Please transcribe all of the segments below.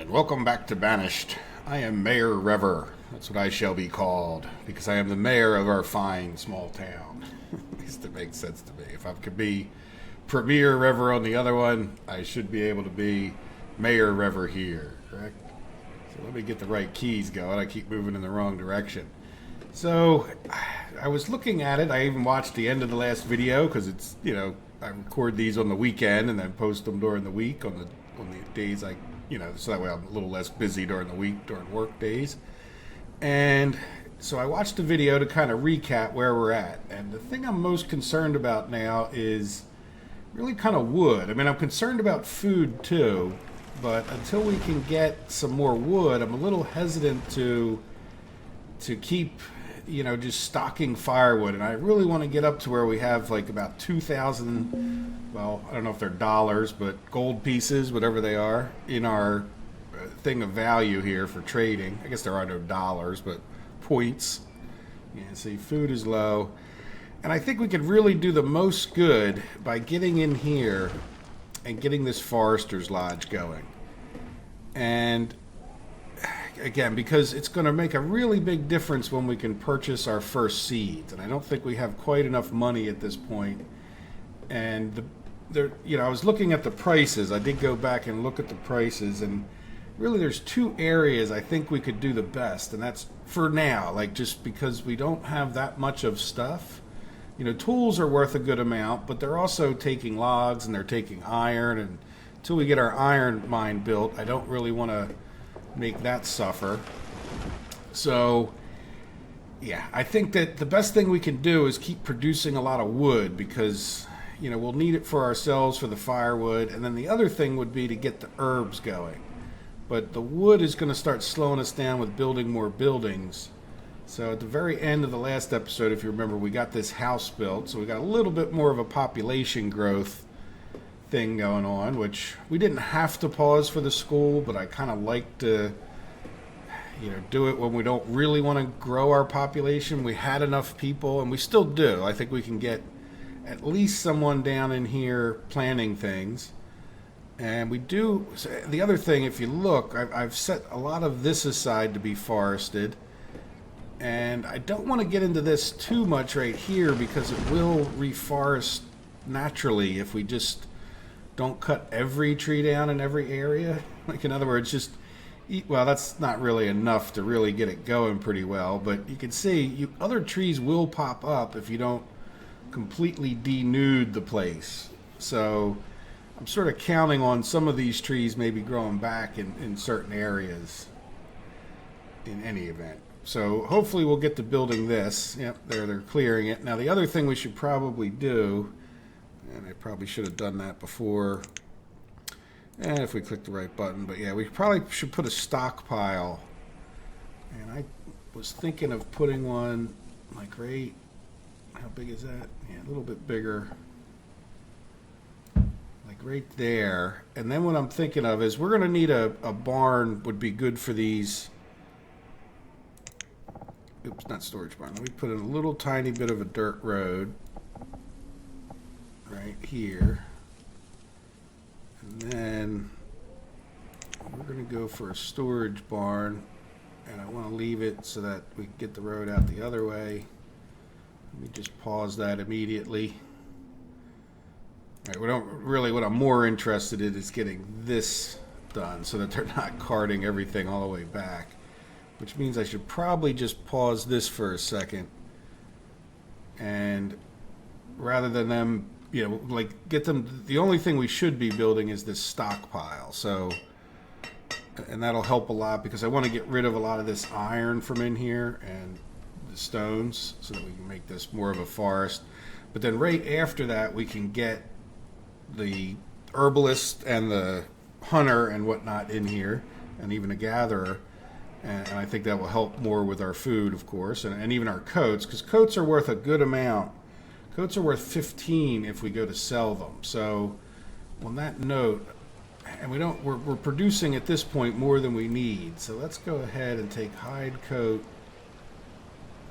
and welcome back to Banished. I am Mayor Rever. That's what I shall be called, because I am the mayor of our fine small town. At least it makes sense to me. If I could be Premier Rever on the other one, I should be able to be Mayor Rever here, correct? So let me get the right keys going. I keep moving in the wrong direction. So I was looking at it. I even watched the end of the last video because it's, I record these on the weekend and then post them during the week on the days so that way I'm a little less busy during the week, during work days. And so I watched the video to kind of recap where we're at. And the thing I'm most concerned about now is really kind of wood. I mean, I'm concerned about food too, but until we can get some more wood, I'm a little hesitant to keep, just stocking firewood. And I really want to get up to where we have like about 2,000, well, I don't know if they're dollars, but gold pieces, whatever they are, in our thing of value here for trading. I guess there are no dollars, but points. Yeah, see, food is low. And I think we could really do the most good by getting in here and getting this Forester's Lodge going. And again, because it's going to make a really big difference when we can purchase our first seeds. And I don't think we have quite enough money at this point. And I was looking at the prices. I did go back and look at the prices, and really there's two areas I think we could do the best. And that's for now, like just because we don't have that much of stuff. Tools are worth a good amount, but they're also taking logs and they're taking iron. And until we get our iron mine built, I don't really want to make that suffer. So yeah, I think that the best thing we can do is keep producing a lot of wood, because we'll need it for ourselves for the firewood, and then the other thing would be to get the herbs going. But the wood is going to start slowing us down with building more buildings. So at the very end of the last episode, if you remember, we got this house built, so we got a little bit more of a population growth thing going on, which we didn't have to pause for the school, but I kind of like to do it when we don't really want to grow our population. We had enough people, and we still do. I think we can get at least someone down in here planning things. And we do. The other thing, if you look, I've set a lot of this aside to be forested, and I don't want to get into this too much right here because it will reforest naturally if we just don't cut every tree down in every area. Like, in other words, well, that's not really enough to really get it going pretty well, but you can see other trees will pop up if you don't completely denude the place. So I'm sort of counting on some of these trees maybe growing back in certain areas in any event. So hopefully we'll get to building this. Yep, they're clearing it. Now the other thing we should probably do, and I probably should have done that before, and if we click the right button, but yeah, we probably should put a stockpile. And I was thinking of putting one like right, how big is that? Yeah, a little bit bigger. Like right there. And then what I'm thinking of is we're going to need a barn would be good for these. Oops, not storage barn. Let me put in a little tiny bit of a dirt road right here. And then we're going to go for a storage barn. And I want to leave it so that we can get the road out the other way. Let me just pause that immediately. All right, what I'm more interested in is getting this done so that they're not carting everything all the way back. Which means I should probably just pause this for a second. And rather than them, get them, the only thing we should be building is this stockpile. So, and that'll help a lot because I want to get rid of a lot of this iron from in here and the stones so that we can make this more of a forest. But then right after that, we can get the herbalist and the hunter and whatnot in here, and even a gatherer. And I think that will help more with our food, of course, and even our coats, because coats are worth a good amount. Coats are worth 15 if we go to sell them. So on that note, and we're producing at this point more than we need. So let's go ahead and take hide coat.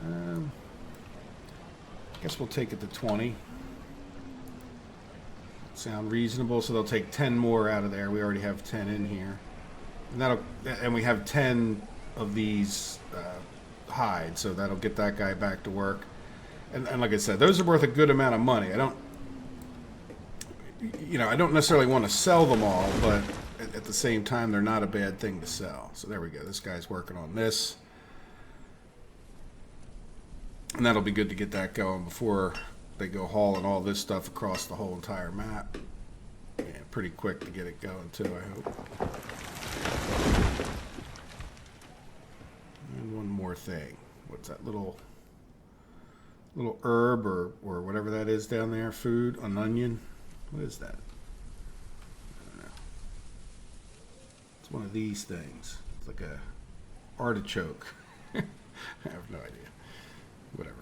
I guess we'll take it to 20. Sound reasonable? So they'll take 10 more out of there. We already have 10 in here. And we have 10 of these hides, so that'll get that guy back to work. And like I said, those are worth a good amount of money. I don't necessarily want to sell them all, but at the same time, they're not a bad thing to sell. So there we go. This guy's working on this. And that'll be good to get that going before they go hauling all this stuff across the whole entire map. Yeah, pretty quick to get it going, too, I hope. And one more thing. What's that little herb or whatever that is down there? Food? An onion? What is that? I don't know. It's one of these things. It's like a artichoke. I have no idea. Whatever.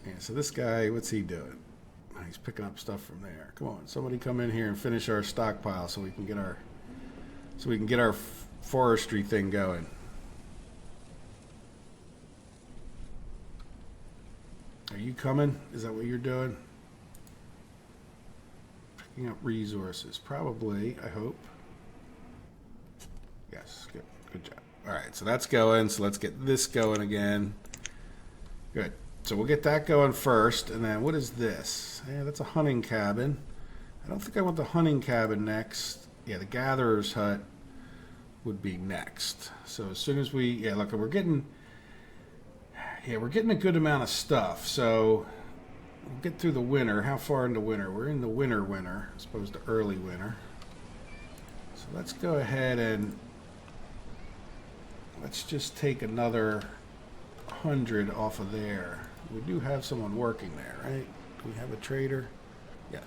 Yeah, so this guy, what's he doing? He's picking up stuff from there. Come on, somebody come in here and finish our stockpile so we can get our forestry thing going. Are you coming? Is that what you're doing? Picking up resources. Probably, I hope. Yes, good. Good job. All right, so that's going. So let's get this going again. Good. So we'll get that going first. And then what is this? Yeah, that's a hunting cabin. I don't think I want the hunting cabin next. Yeah, the gatherer's hut would be next. So as soon as look, we're getting a good amount of stuff. So we'll get through the winter. How far into winter? We're in the winter, as opposed to early winter. So let's go ahead and let's just take another 100 off of there. We do have someone working there, right? Do we have a trader? Yes.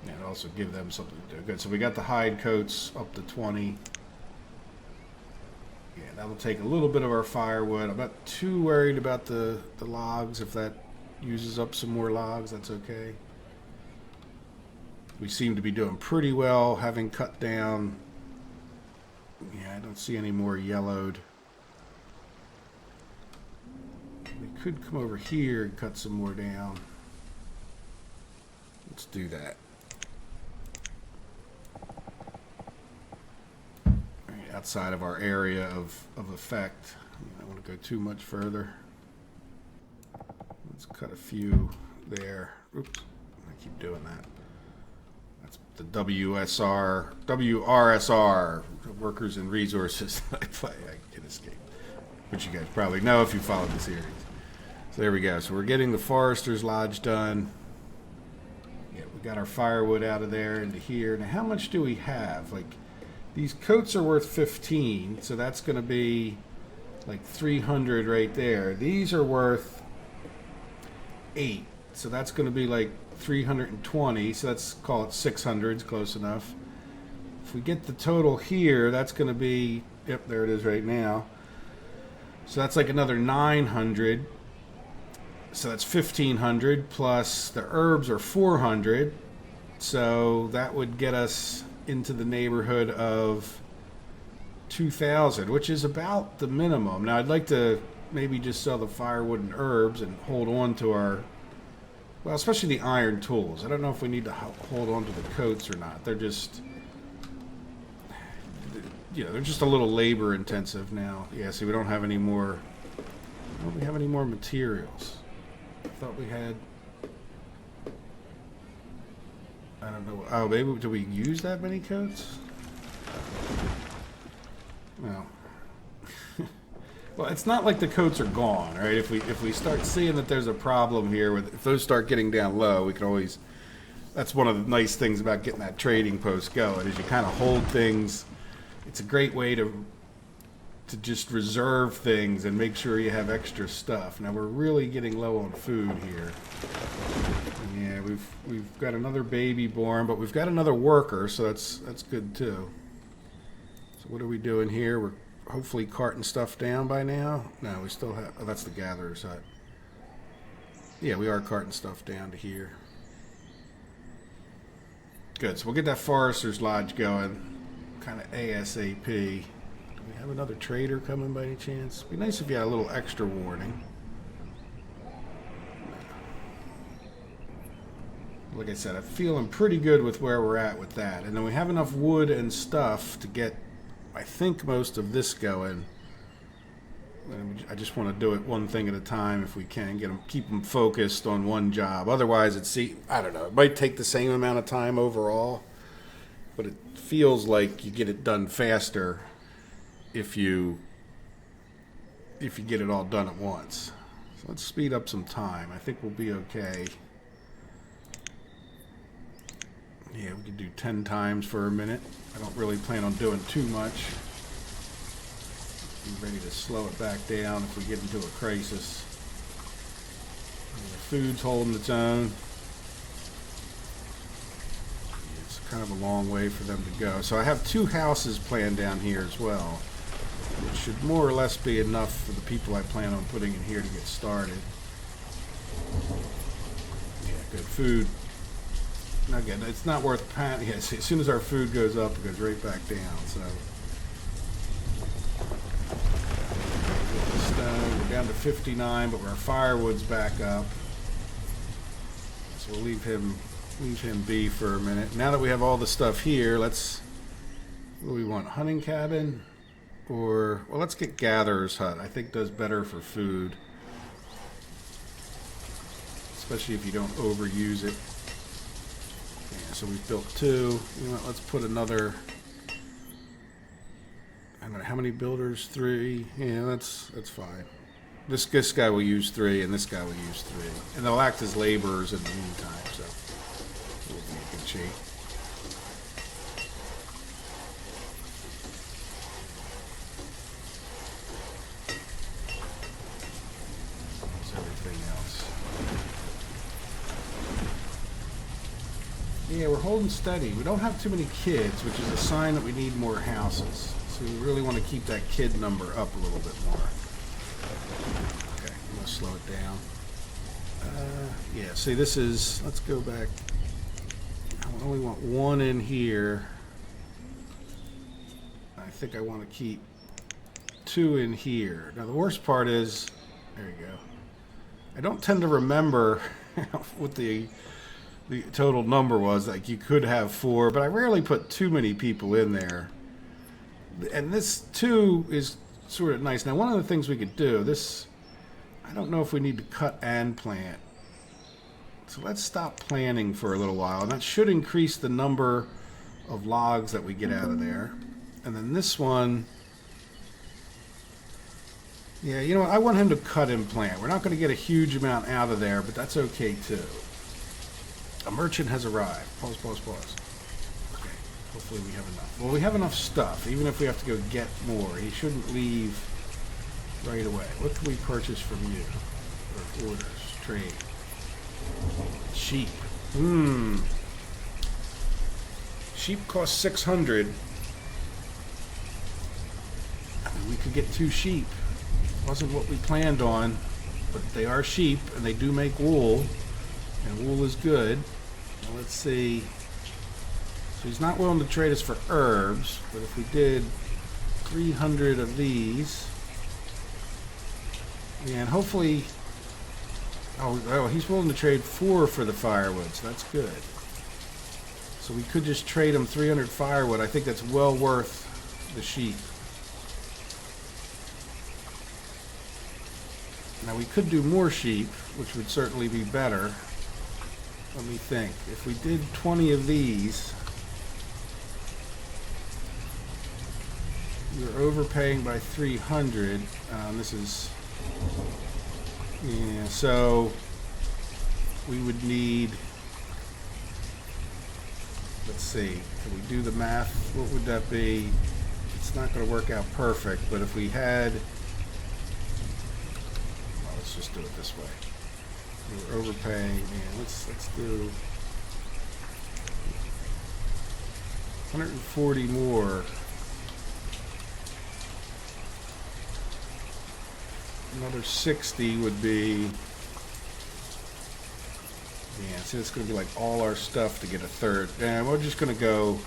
Yeah, and also give them something to do. Good. So we got the hide coats up to 20. Yeah, that'll take a little bit of our firewood. I'm not too worried about the logs. If that uses up some more logs, that's okay. We seem to be doing pretty well, having cut down. Yeah, I don't see any more yellowed. We could come over here and cut some more down. Let's do that. Right, outside of our area of effect. I don't want to go too much further. Let's cut a few there. Oops, I keep doing that. That's the WRSR, Workers and Resources that I play. I can escape. Which you guys probably know if you followed the series. So there we go. So we're getting the Forester's Lodge done. Yeah, we got our firewood out of there into here. Now, how much do we have? Like, these coats are worth 15, so that's going to be like 300 right there. These are worth 8, so that's going to be like 320. So let's call it 600. It's close enough. If we get the total here, that's going to be, yep, there it is right now. So that's like another 900. So that's 1,500 plus the herbs are 400. So that would get us into the neighborhood of 2,000, which is about the minimum. Now I'd like to maybe just sell the firewood and herbs and hold on to our, well, especially the iron tools. I don't know if we need to hold on to the coats or not. They're just, they're just a little labor intensive now. Yeah, see, we don't have any more. Don't we have any more materials? I thought we had. I don't know. Oh, maybe do we use that many coats? No. Well, it's not like the coats are gone, right? If we start seeing that there's a problem here, if those start getting down low, we can always. That's one of the nice things about getting that trading post going is you kind of hold things. It's a great way to just reserve things and make sure you have extra stuff. Now we're really getting low on food here. Yeah, we've got another baby born, but we've got another worker, so that's good too. So what are we doing here? We're hopefully carting stuff down by now. No, we still have. Oh, that's the gatherer's hut. Yeah, we are carting stuff down to here. Good. So we'll get that Forester's Lodge going. Kind of ASAP. Do we have another trader coming by any chance? It'd be nice if you had a little extra warning. like I said, I'm feeling pretty good with where we're at with that. And then we have enough wood and stuff to get, I think, most of this going. I just want to do it one thing at a time if we can. Keep them focused on one job. Otherwise, I don't know. It might take the same amount of time overall, but it feels like you get it done faster if you get it all done at once. So let's speed up some time. I think we'll be okay. Yeah, we can do 10 times for a minute. I don't really plan on doing too much. Be ready to slow it back down if we get into a crisis. The food's holding its own. It's kind of a long way for them to go. So I have 2 houses planned down here as well, which should more or less be enough for the people I plan on putting in here to get started. Yeah, good food. Again, it's not worth panic. Yes, as soon as our food goes up, it goes right back down. So we're down to 59, but our firewood's back up. So we'll leave him be for a minute. Now that we have all the stuff here, what do we want? Hunting cabin? Or, well, let's get gatherer's hut. I think does better for food, especially if you don't overuse it. Yeah, so we've built 2. You know what, let's put another, I don't know, how many builders? 3? Yeah, that's fine. This guy will use 3, and this guy will use 3. And they'll act as laborers in the meantime, so we'll be in good shape. Yeah, we're holding steady. We don't have too many kids, which is a sign that we need more houses. So we really want to keep that kid number up a little bit more. Okay, I'm going to slow it down. Yeah, see, let's go back. I only want 1 in here. I think I want to keep 2 in here. Now, the worst part is, there you go. I don't tend to remember what the total number was. Like, you could have 4, but I rarely put too many people in there. And this 2 is sort of nice. Now, one of the things we could do, I don't know if we need to cut and plant. So let's stop planting for a little while. And that should increase the number of logs that we get out of there. And then this one, yeah, you know what? I want him to cut and plant. We're not going to get a huge amount out of there, but that's okay too. A merchant has arrived. Pause. Okay, hopefully we have enough. Well, we have enough stuff, even if we have to go get more. He shouldn't leave right away. What can we purchase from you? Or orders, trade. Sheep. Sheep cost 600. I mean, we could get 2 sheep. Wasn't what we planned on, but they are sheep, and they do make wool. And wool is good. Now let's see. So he's not willing to trade us for herbs, but if we did 300 of these, and hopefully, oh, he's willing to trade 4 for the firewood, so that's good. So we could just trade him 300 firewood. I think that's well worth the sheep. Now we could do more sheep, which would certainly be better. Let me think. If we did 20 of these, we're overpaying by 300. This is, yeah, so we would need, let's see, can we do the math? What would that be? It's not going to work out perfect, but if we had, well, let's just do it this way. We're overpaying, man. Let's do 140 more. Another 60 would be, yeah, see, it's going to be like all our stuff to get a third. And we're just going to go,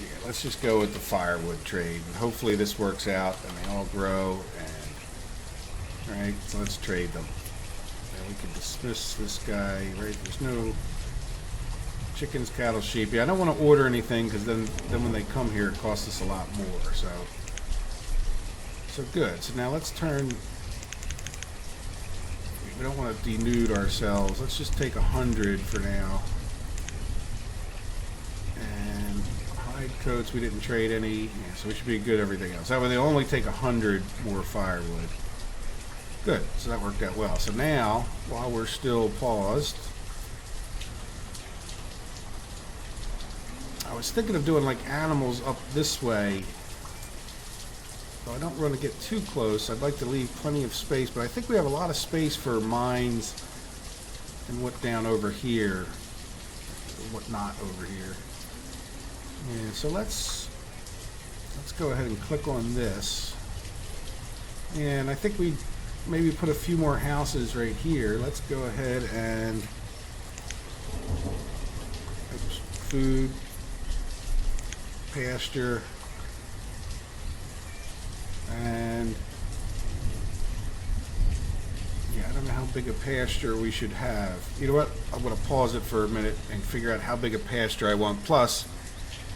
yeah, let's just go with the firewood trade. And hopefully this works out and they all grow. And all right, so let's trade them. And we can dismiss this guy, right? There's no chickens, cattle, sheep. Yeah, I don't want to order anything because then when they come here, it costs us a lot more. So good. So now let's turn. We don't want to denude ourselves. Let's just take 100 for now. And hide coats, we didn't trade any. Yeah, so we should be good everything else. That way they only take 100 more firewood. Good. So that worked out well. So now, while we're still paused, I was thinking of doing like animals up this way. So I don't want to get too close. I'd like to leave plenty of space, but I think we have a lot of space for mines and what down over here, or what not over here. And so let's go ahead and click on this. And I think we maybe put a few more houses right here. Let's go ahead and food, pasture, and yeah, I don't know how big a pasture we should have. You know what? I'm going to pause it for a minute and figure out how big a pasture I want. Plus,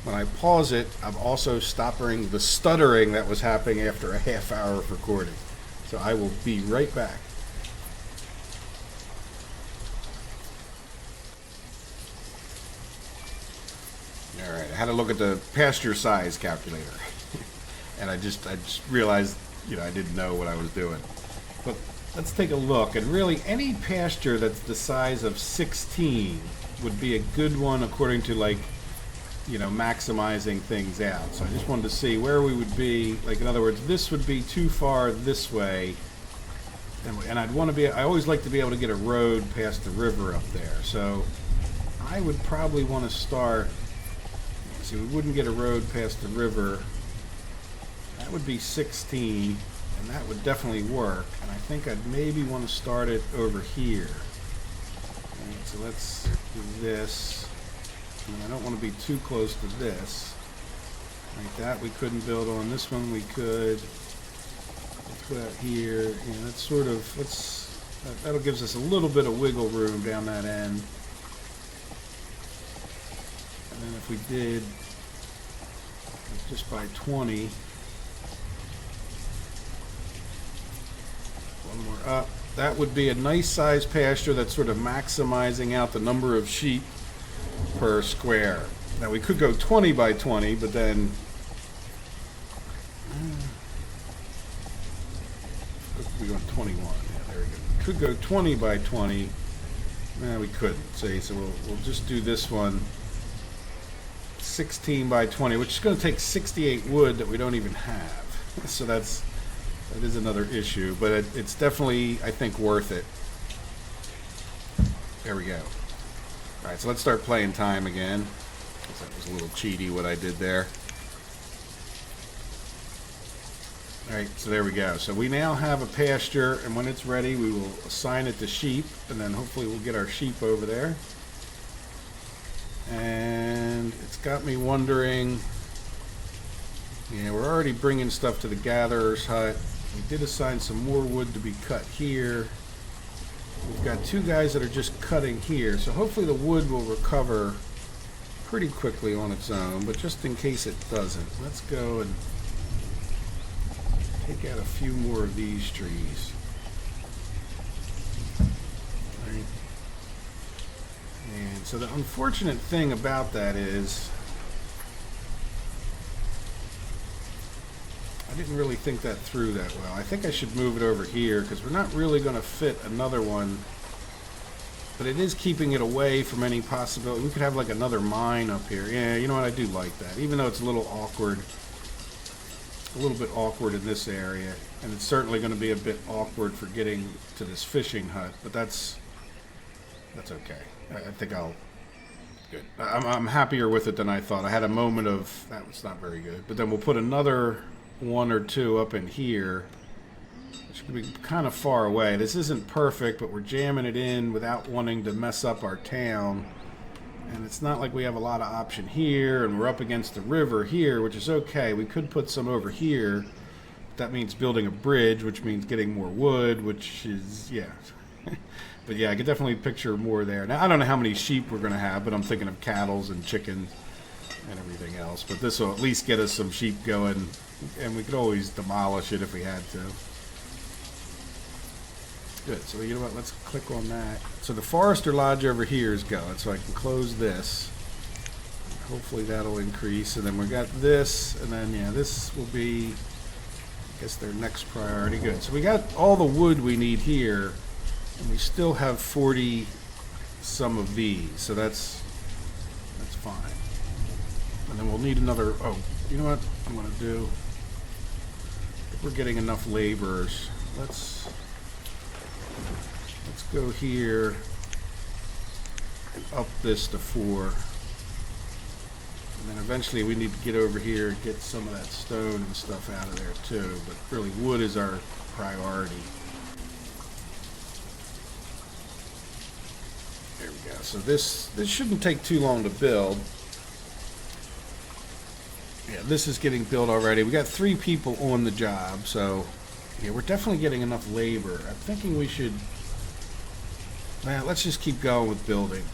when I pause it, I'm also stopping the stuttering that was happening after a half hour of recording. So I will be right back. Alright, I had to look at the pasture size calculator. And I just realized, you know, I didn't know what I was doing. But let's take a look. And really, any pasture that's the size of 16 would be a good one according to, like, you know, maximizing things out. So I just wanted to see where we would be. Like, in other words, this would be too far this way. And I'd want to be, I always like to be able to get a road past the river up there. So I would probably want to start, see, we wouldn't get a road past the river. That would be 16, and that would definitely work. And I think I'd maybe want to start it over here. Right, so let's do this. And I don't want to be too close to this. Like that we couldn't build on. This one we could. Let's put out here. And that's sort of, that'll gives us a little bit of wiggle room down that end. And then if we did just by 20, one more up, that would be a nice size pasture that's sort of maximizing out the number of sheep per square. Now we could go 20 by 20, but then we go 21. Yeah, there we go. Could go 20 by 20. No, we couldn't. See, so we'll just do this one 16 by 20, which is going to take 68 wood that we don't even have. So that is another issue, but it's definitely, I think, worth it. There we go. All right, so let's start playing time again. That was a little cheaty what I did there. All right, so there we go. So we now have a pasture, and when it's ready, we will assign it to sheep, and then hopefully we'll get our sheep over there. And it's got me wondering, yeah, we're already bringing stuff to the gatherer's hut. We did assign some more wood to be cut here. We've got two guys that are just cutting here, so hopefully the wood will recover pretty quickly on its own, but just in case it doesn't, let's go and take out a few more of these trees. Right. And so the unfortunate thing about that is I didn't really think that through that well. I think I should move it over here because we're not really going to fit another one, but it is keeping it away from any possibility. We could have like another mine up here. Yeah, you know what? I do like that, even though it's a little awkward, a little bit awkward in this area, and it's certainly going to be a bit awkward for getting to this fishing hut, but that's okay. I think I'll good. I'm happier with it than I thought. I had a moment of that was not very good, but then we'll put another one or two up in here, which could be kind of far away. This isn't perfect, but we're jamming it in without wanting to mess up our town. And it's not like we have a lot of option here, and we're up against the river here, which is okay. We could put some over here. That means building a bridge, which means getting more wood, which is, yeah, But yeah, I could definitely picture more there. Now, I don't know how many sheep we're going to have, but I'm thinking of cattle and chickens and everything else. But this will at least get us some sheep going, and we could always demolish it if we had to. Good, so you know what, let's click on that. So the Forester Lodge over here is going, so I can close this. Hopefully that'll increase, and then we got this, and then yeah, this will be, I guess, their next priority. Good, so we got all the wood we need here, and we still have 40 some of these, so that's fine. And then we'll need another, oh, you know what I'm going to do? If we're getting enough laborers, let's go here and up this to 4. And then eventually we need to get over here and get some of that stone and stuff out of there too. But really wood is our priority. There we go. So this shouldn't take too long to build. Yeah, this is getting built already. We got 3 people on the job, so yeah, we're definitely getting enough labor. I'm thinking we should, well, let's just keep going with building,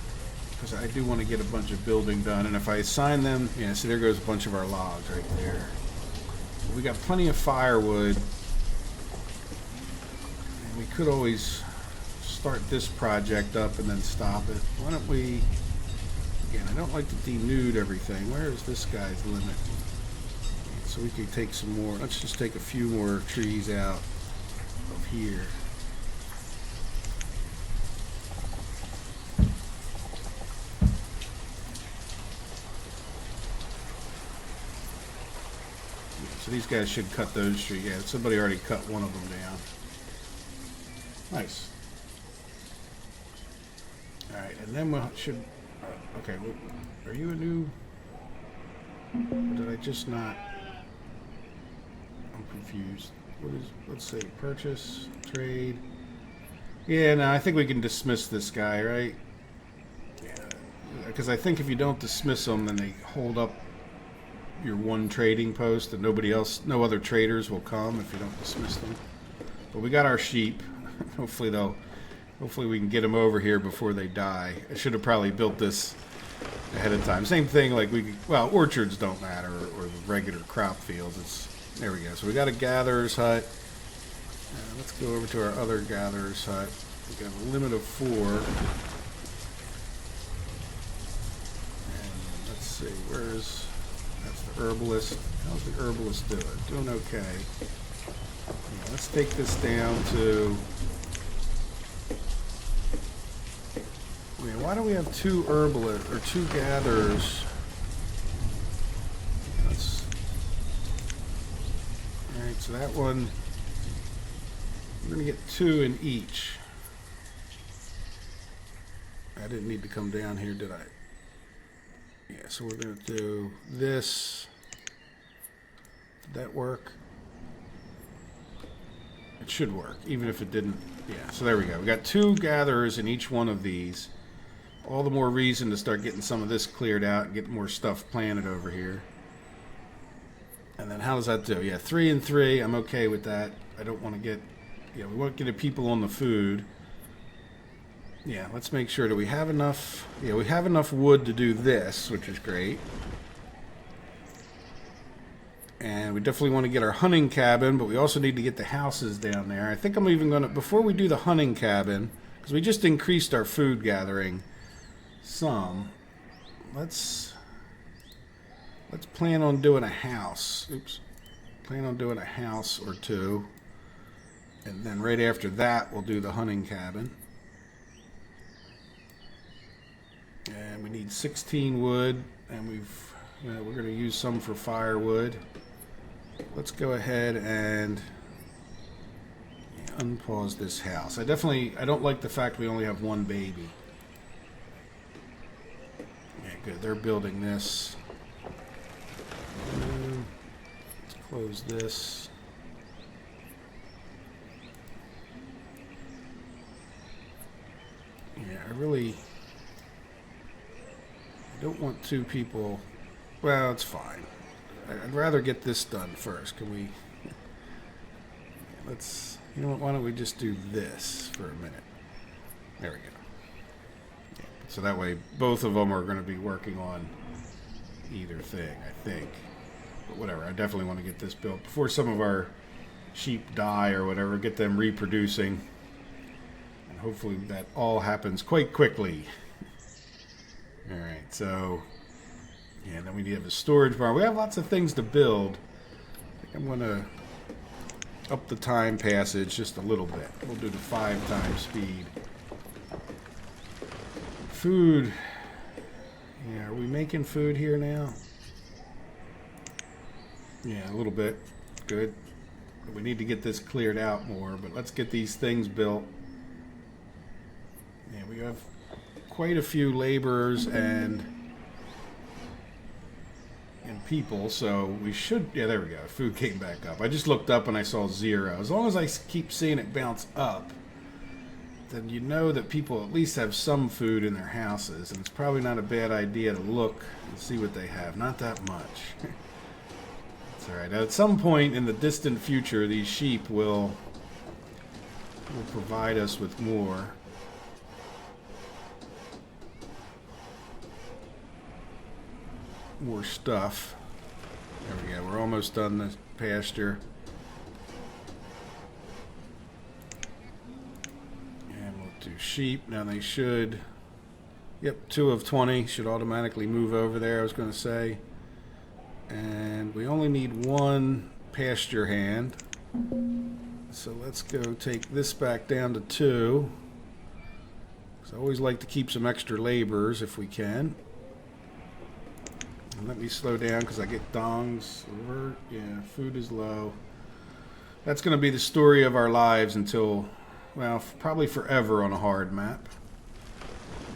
because I do want to get a bunch of building done. And if I assign them, yeah, see, there goes a bunch of our logs right there. We got plenty of firewood, and we could always start this project up and then stop it. Why don't we, again, I don't like to denude everything. Where is this guy's limit? So we could take some more, let's just take a few more trees out of here. So these guys should cut those trees. Yeah, somebody already cut one of them down. Nice. Alright, and then we should, okay, are you a new, or did I just not, I'm confused. What is, let's see, purchase, trade. Yeah, no, I think we can dismiss this guy, right? Yeah, because I think if you don't dismiss them, then they hold up your one trading post, and nobody else, no other traders will come if you don't dismiss them. But we got our sheep. Hopefully we can get them over here before they die. I should have probably built this ahead of time. Same thing, like well, orchards don't matter, or the regular crop fields. It's, there we go. So we got a gatherer's hut. Let's go over to our other gatherer's hut. We got a limit of 4. And let's see, where's, that's the herbalist. How's the herbalist doing? Doing okay. Yeah, let's take this down to, I mean, why do we have 2 herbalists, or 2 gatherers? Alright, so that one, we're going to get 2 in each. I didn't need to come down here, did I? Yeah, so we're going to do this. Did that work? It should work, even if it didn't. Yeah, so there we go. We got 2 gatherers in each one of these. All the more reason to start getting some of this cleared out and get more stuff planted over here. And then how does that do? Yeah, 3 and 3. I'm okay with that. I don't want to get, we want to get people on the food. Yeah, let's make sure that we have enough. Yeah, we have enough wood to do this, which is great. And we definitely want to get our hunting cabin, but we also need to get the houses down there. I think I'm even going to, before we do the hunting cabin, because we just increased our food gathering some, let's plan on doing a house. Oops. Plan on doing a house or 2. And then right after that, we'll do the hunting cabin. And we need 16 wood, and we're going to use some for firewood. Let's go ahead and unpause this house. I don't like the fact we only have 1 baby. Yeah, good. They're building this. Let's close this. Yeah, I don't want 2 people. Well, it's fine. I'd rather get this done first. Can we? Let's. You know what? Why don't we just do this for a minute? There we go. Yeah. So that way, both of them are going to be working on either thing, I think. But whatever, I definitely want to get this built before some of our sheep die or whatever, get them reproducing. And hopefully that all happens quite quickly. Alright, so yeah, then we need to have a storage barn. We have lots of things to build. I think I'm going to up the time passage just a little bit. We'll do the 5 times speed. Food. Yeah, are we making food here now? Yeah, a little bit. Good. We need to get this cleared out more, but let's get these things built. Yeah, we have quite a few laborers and people, so we should... Yeah, there we go. Food came back up. I just looked up and I saw 0. As long as I keep seeing it bounce up, then you know that people at least have some food in their houses, and it's probably not a bad idea to look and see what they have. Not that much. It's alright. At some point in the distant future, these sheep will provide us with more. More stuff. There we go. We're almost done the pasture. And we'll do sheep. Now they should... Yep, 2 of 20 should automatically move over there, I was going to say. And we only need 1 pasture hand. So let's go take this back down to 2. Because I always like to keep some extra laborers if we can. And let me slow down because I get dongs. Yeah, food is low. That's going to be the story of our lives until, well, probably forever on a hard map.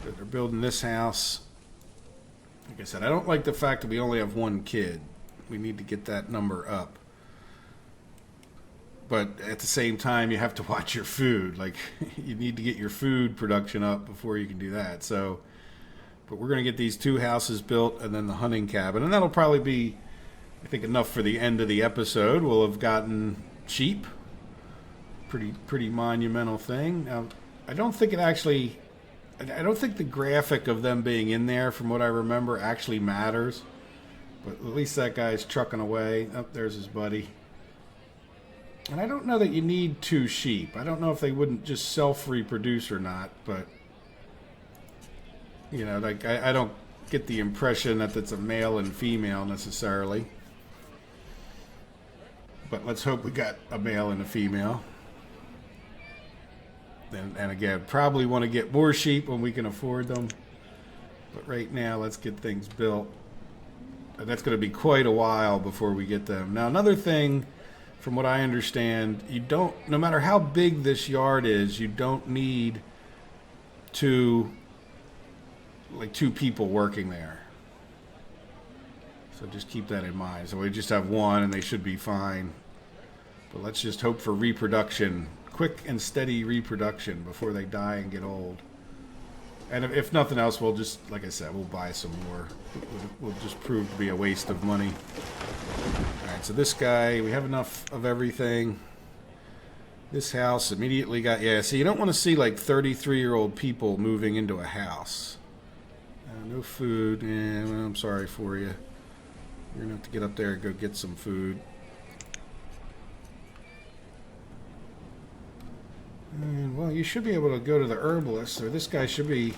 But they're building this house. Like I said, I don't like the fact that we only have 1 kid. We need to get that number up. But at the same time, you have to watch your food. Like, you need to get your food production up before you can do that. So... But we're going to get these 2 houses built and then the hunting cabin. And that'll probably be, I think, enough for the end of the episode. We'll have gotten sheep. Pretty monumental thing. Now, I don't think it actually... I don't think the graphic of them being in there, from what I remember, actually matters. But at least that guy's trucking away. Oh, there's his buddy. And I don't know that you need 2 sheep. I don't know if they wouldn't just self-reproduce or not, but... You know, like, I don't get the impression that it's a male and female necessarily. But let's hope we got a male and a female. And again, probably want to get more sheep when we can afford them. But right now, let's get things built. And that's going to be quite a while before we get them. Now, another thing, from what I understand, you don't, no matter how big this yard is, you don't need to... like 2 people working there. So just keep that in mind. So we just have 1 and they should be fine. But let's just hope for reproduction. Quick and steady reproduction before they die and get old. And if nothing else, we'll just, like I said, we'll buy some more. We'll just prove to be a waste of money. Alright, so this guy, we have enough of everything. This house immediately got, yeah, so you don't want to see like 33-year-old people moving into a house. No food. Yeah, well, I'm sorry for you. You're going to have to get up there and go get some food. And, well, you should be able to go to the herbalist, or this guy should be...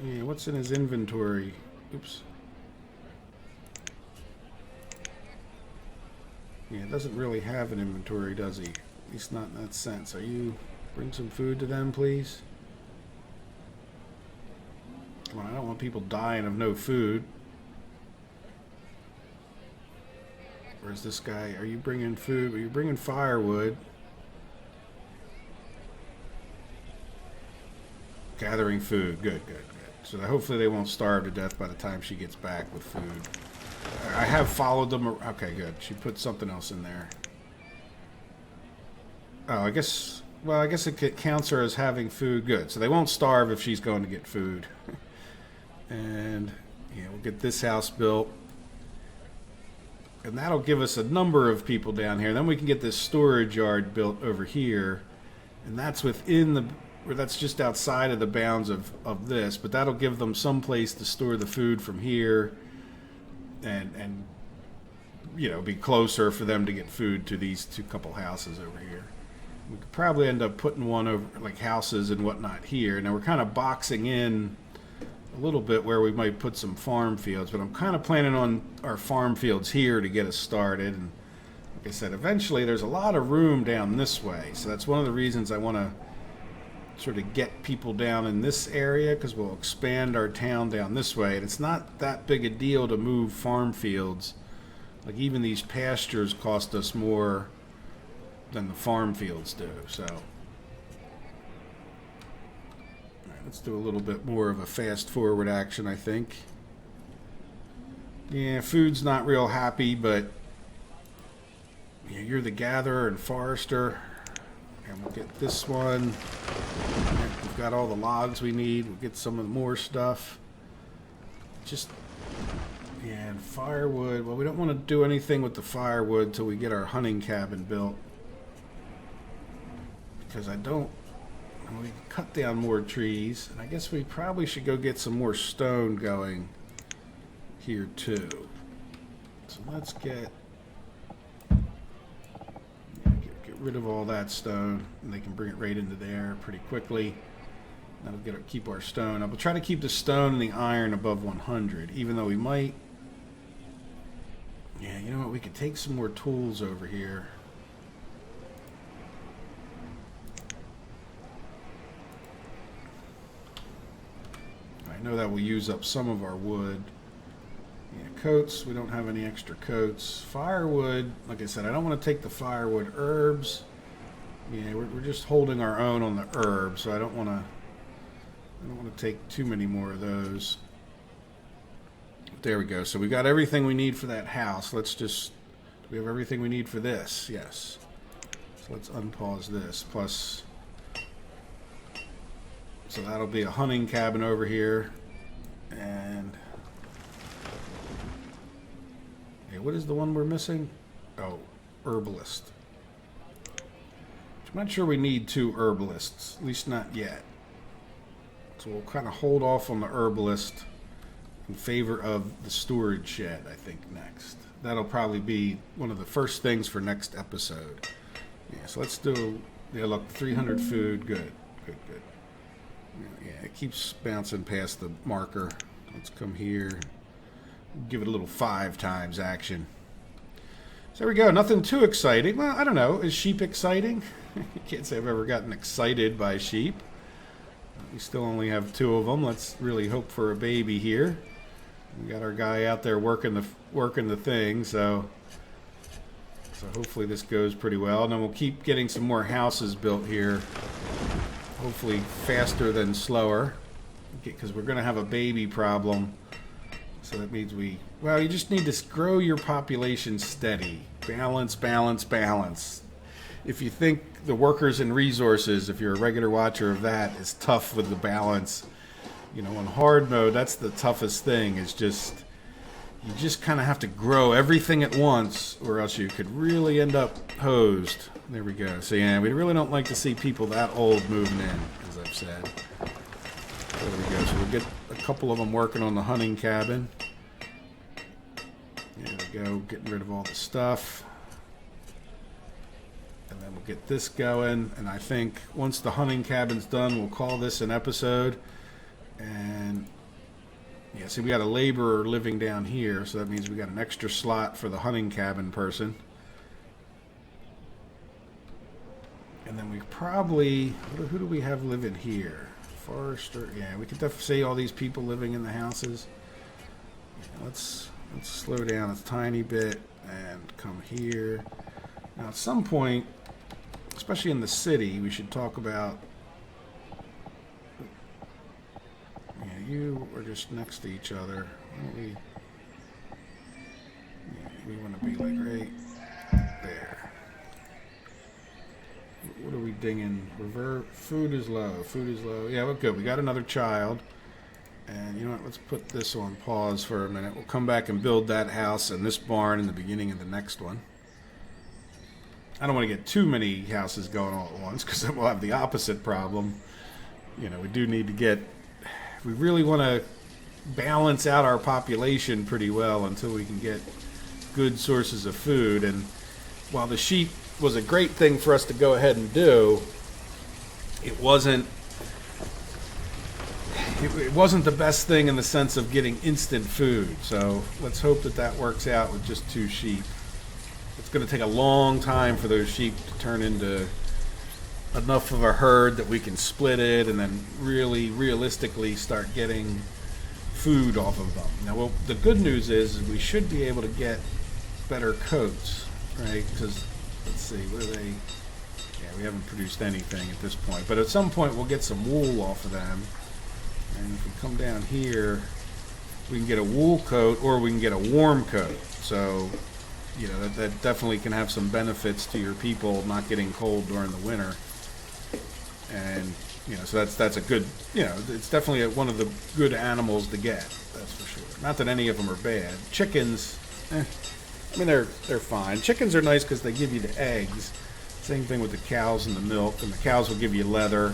Yeah, what's in his inventory? Oops. Yeah, it doesn't really have an inventory, does he? At least not in that sense. Are you... Bring some food to them, please? Come on, I don't want people dying of no food. Where's this guy? Are you bringing food? Are you bringing firewood? Gathering food. Good. So hopefully they won't starve to death by the time she gets back with food. I have followed them. Okay, good. She put something else in there. Oh, I guess... Well, I guess it counts her as having food. Good. So they won't starve if she's going to get food. And, yeah, we'll get this house built. And that'll give us a number of people down here. Then we can get this storage yard built over here. And that's within the, or that's just outside of the bounds of this, but that'll give them some place to store the food from here, and you know, be closer for them to get food to these couple houses over here. We could probably end up putting one over, like houses and whatnot here. Now we're kind of boxing in a little bit where we might put some farm fields, but I'm kind of planning on our farm fields here to get us started. And like I said, eventually there's a lot of room down this way, so that's one of the reasons I want to sort of get people down in this area, because we'll expand our town down this way, and it's not that big a deal to move farm fields. Like even these pastures cost us more than the farm fields do. So all right, let's do a little bit more of a fast forward action, I think. Yeah, food's not real happy, but yeah, you're the gatherer and forester. And we'll get this one. We've got all the logs we need. We'll get some of the more stuff. Just, yeah, and firewood. Well, we don't want to do anything with the firewood till we get our hunting cabin built. Because I don't, we can cut down more trees. And I guess we probably should go get some more stone going here too. So let's get rid of all that stone, and they can bring it right into there pretty quickly. That'll keep our stone up. We'll try to keep the stone and the iron above 100, even though we might. Yeah, you know what? We could take some more tools over here. I know that will use up some of our wood. Yeah, coats, we don't have any extra coats. Firewood, like I said, I don't want to take the firewood. Herbs, yeah, we're just holding our own on the herbs, so I don't want to take too many more of those. There we go. So we got everything we need for that house. Let's just, do we have everything we need for this? Yes. So let's unpause this. Plus, so that'll be a hunting cabin over here. And what is the one we're missing? Oh, herbalist. I'm not sure we need 2 herbalists, at least not yet. So we'll kind of hold off on the herbalist in favor of the storage shed, I think, next. That'll probably be one of the first things for next episode. Yeah, so let's do, yeah, look, 300 food, good. Yeah, it keeps bouncing past the marker. Let's come here. Give it a little 5 times action. So there we go. Nothing too exciting. Well, I don't know. Is sheep exciting? Can't say I've ever gotten excited by sheep. We still only have 2 of them. Let's really hope for a baby here. We got our guy out there working the thing. So hopefully this goes pretty well. And then we'll keep getting some more houses built here. Hopefully faster than slower, because we're going to have a baby problem. So that means well, you just need to grow your population steady. Balance, balance, balance. If you think the workers and resources, if you're a regular watcher of that, is tough with the balance, you know, on hard mode, that's the toughest thing. Is just, you just kind of have to grow everything at once, or else you could really end up hosed. There we go. So yeah, we really don't like to see people that old moving in, as I've said. There we go. So we'll get a couple of them working on the hunting cabin. There we go, getting rid of all the stuff. And then we'll get this going. And I think once the hunting cabin's done, we'll call this an episode. And yeah, see, we got a laborer living down here, so that means we got an extra slot for the hunting cabin person. And then we probably, who do we have living here? Forester, yeah, we could definitely see all these people living in the houses. Yeah, let's slow down a tiny bit and come here. Now at some point, especially in the city, we should talk about, yeah, you are just next to each other. We want to be like right there. What are we dinging? Revert. Food is low. Food is low. Yeah, we're good. We got another child. And you know what? Let's put this on pause for a minute. We'll come back and build that house and this barn in the beginning of the next one. I don't want to get too many houses going all at once because then we'll have the opposite problem. You know, we do need to get, we really want to balance out our population pretty well until we can get good sources of food. And while the sheep was a great thing for us to go ahead and do, it wasn't the best thing in the sense of getting instant food. So let's hope that that works out with just 2 sheep. It's going to take a long time for those sheep to turn into enough of a herd that we can split it and then really realistically start getting food off of them. Now, well, the good news is we should be able to get better coats, right? Because, let's see, what are they? Yeah, we haven't produced anything at this point. But at some point, we'll get some wool off of them. And if we come down here, we can get a wool coat or we can get a warm coat. So, you know, that definitely can have some benefits to your people not getting cold during the winter. And, you know, so that's a good, you know, it's definitely one of the good animals to get, that's for sure. Not that any of them are bad. Chickens, I mean, they're fine. Chickens are nice because they give you the eggs. Same thing with the cows and the milk, and the cows will give you leather.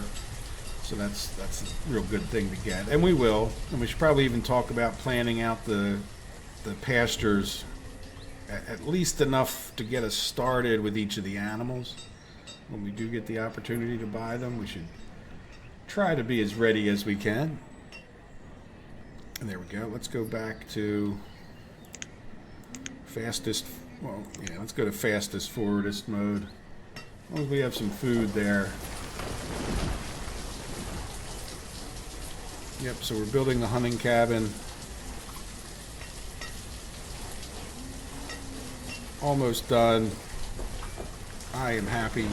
So that's a real good thing to get. And we will. And we should probably even talk about planning out the pastures at least enough to get us started with each of the animals. When we do get the opportunity to buy them, we should try to be as ready as we can. And there we go. Let's go back to fastest, well, yeah, let's go to fastest forwardest mode. As long as we have some food there. Yep, so we're building the hunting cabin. Almost done. I am happy.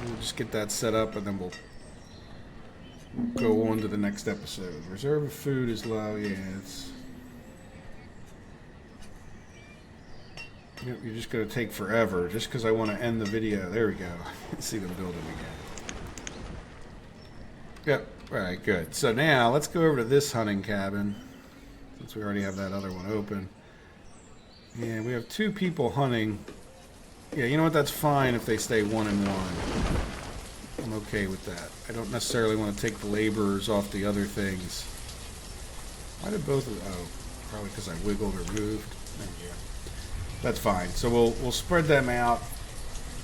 We'll just get that set up and then we'll go on to the next episode. Reserve of food is low. Yeah, it's... Yep, you're just going to take forever just because I want to end the video. There we go. See them building again. Yep. All right, good. So now let's go over to this hunting cabin since we already have that other one open. Yeah, we have 2 people hunting. Yeah, you know what? That's fine if they stay 1 and 1. I'm okay with that. I don't necessarily want to take the laborers off the other things. Why did both of them? Oh, probably because I wiggled or moved. There we go. That's fine. So we'll spread them out.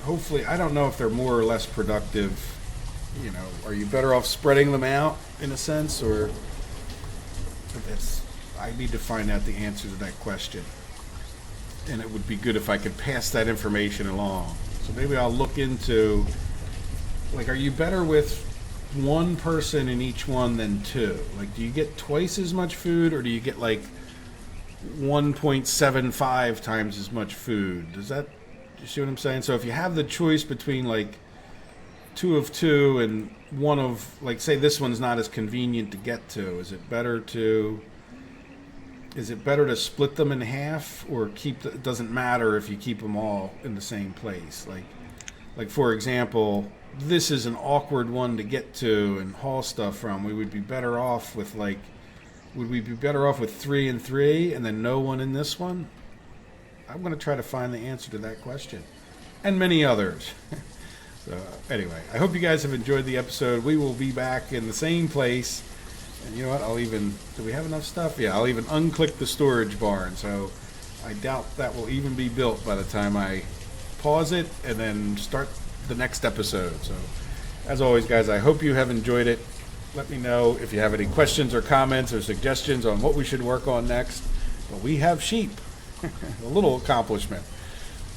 Hopefully, I don't know if they're more or less productive. You know, are you better off spreading them out in a sense, or I need to find out the answer to that question. And it would be good if I could pass that information along. So maybe I'll look into, like, are you better with 1 person in each one than 2? Like, do you get twice as much food, or do you get like 1.75 times as much food? Does that, you see what I'm saying? So if you have the choice between like 2 of 2 and 1 of, like, say this one's not as convenient to get to, is it better to split them in half, or keep it doesn't matter if you keep them all in the same place? Like for example, this is an awkward one to get to and haul stuff from. We would be better off with, like, would we be better off with 3 and 3 and then no one in this one? I'm going to try to find the answer to that question and many others. So anyway, I hope you guys have enjoyed the episode. We will be back in the same place. And you know what? Do we have enough stuff? Yeah, I'll even unclick the storage barn. So I doubt that will even be built by the time I pause it and then start the next episode. So as always, guys, I hope you have enjoyed it. Let me know if you have any questions or comments or suggestions on what we should work on next. But we have sheep. A little accomplishment.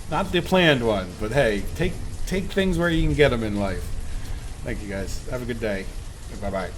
Not the planned one, but hey, take things where you can get them in life. Thank you, guys. Have a good day. Bye-bye.